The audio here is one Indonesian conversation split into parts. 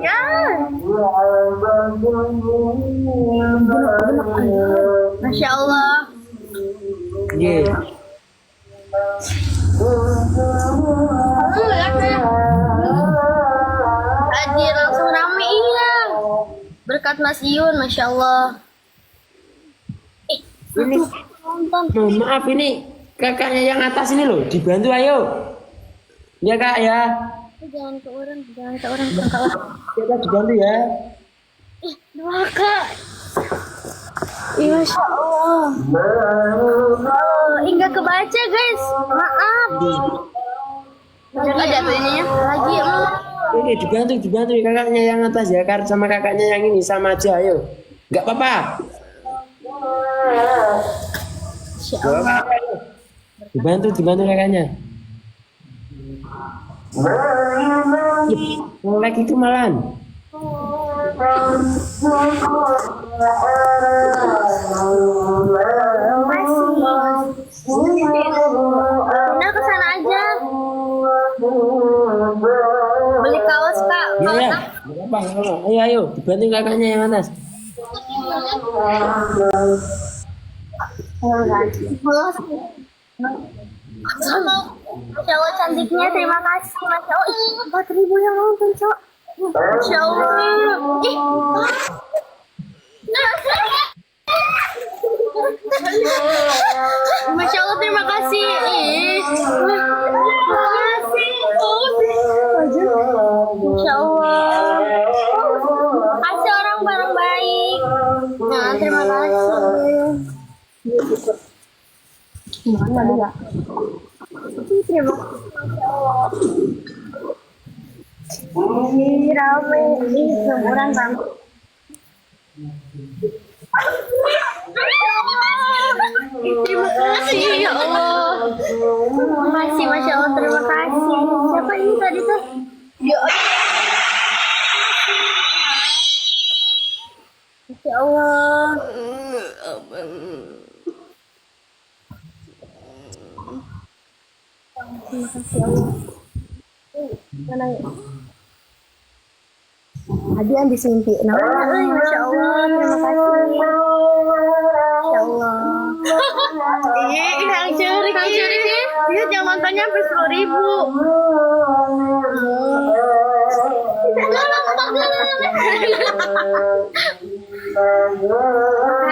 Ya. Masya Allah. Iya. Haji langsung rame, iya. Berkat Mas Iyun, Masya Allah. Ini Nonton. maaf ini kakaknya yang atas ini loh, dibantu ayo. Ya kak ya. Jangan ke orang, jangan ke orang, jangan ke orang. Ya kak dibantu ya. Dua kak. Iya, Masya Allah. Enggak kebaca guys, maaf. Jangan jatuhnya lagi. Ini dibantu ya kakaknya yang atas ya, kar sama kakaknya yang ini sama aja ayo. Nggak apa-apa. Masya Allah. Dibantu kakaknya. Mau lagi kemalan. Pindah ke sana aja. Beli kaos kak. Ya ya. Nggak apa-apa. Ayo dibantu kakaknya yang atas. Masya Allah cantiknya, terima kasih Masya Allah. 4.000 yang nonton cok. Masya Allah. Masya Allah terima kasih. Terima kasih. Masya Allah. Kasih orang barang baik. Nah terima kasih. Mana dia? Terima kasih. Ini rame, ini orang rame. Terima kasih ya Allah. Terima kasih Masya Allah, terima kasih. Siapa ini tadi tuh? Ya Masya Allah. Terima kasih Allah. Mana ya? Ada yang disimpi. Masya Allah, terima kasih. Masya Allah. Yang curi sih. Dia jangan tanya sampai 10.000.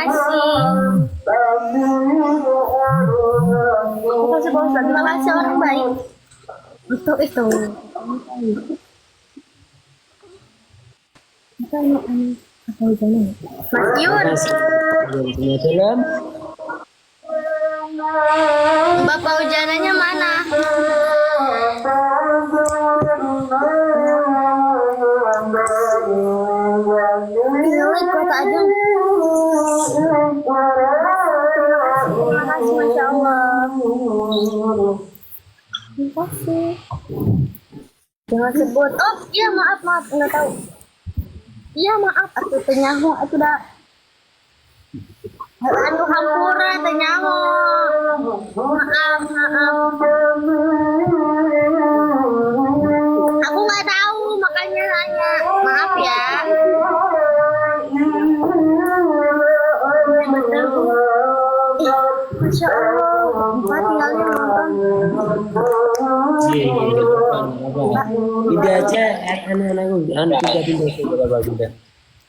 Makasih. Makasih Pak Ustadz. Terima kasih orang baik. Itu. Mas Yun. Bapak hujananya mana? Kota Ajun. Terima kasih Masya Allah. Terima kasih. Jangan sebut. Oh iya maaf nggak tahu. Iya maaf aku tenyaho aku dah. Anu hampura tenyaho. Maaf. Aku nggak tahu makanya nanya. Maaf ya. Masya Allah. Tinggalnya nonton. Pindah aja anak-anakku,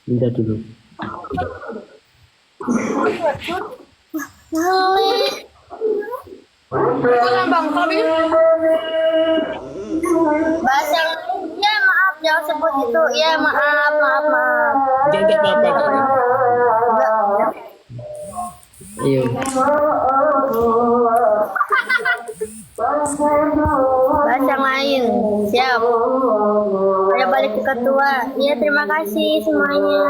pindah dulu. Bahasa ya maaf jangan sebut itu ya maaf. Jangan apa-apa kan? Ayo. Bahas yang lain. Siap. Ayo balik ke ketua. Iya terima kasih semuanya.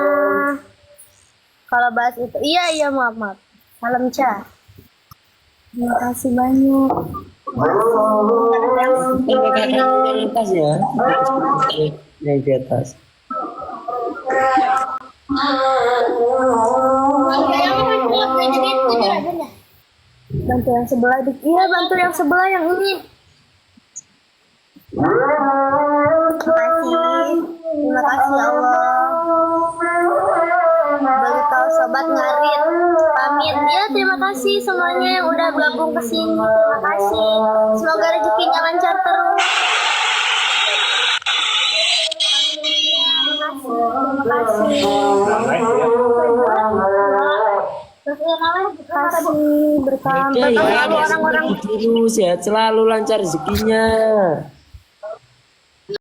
Kalau bahas itu, iya maaf. Salam Ca. Terima kasih banyak. Yang atas ya. Yang di atas. Bantu yang sebelah. Iya bantu yang sebelah yang ini. Terima kasih ya Allah. Bagi kau sobat ngarit, pamit ya. Terima kasih semuanya yang udah gabung ke sini. Terima kasih. Semoga rezekinya lancar terus. Terima kasih. Terima kasih berkah Ya, selalu orang-orang. terus sehat selalu, lancar rezekinya.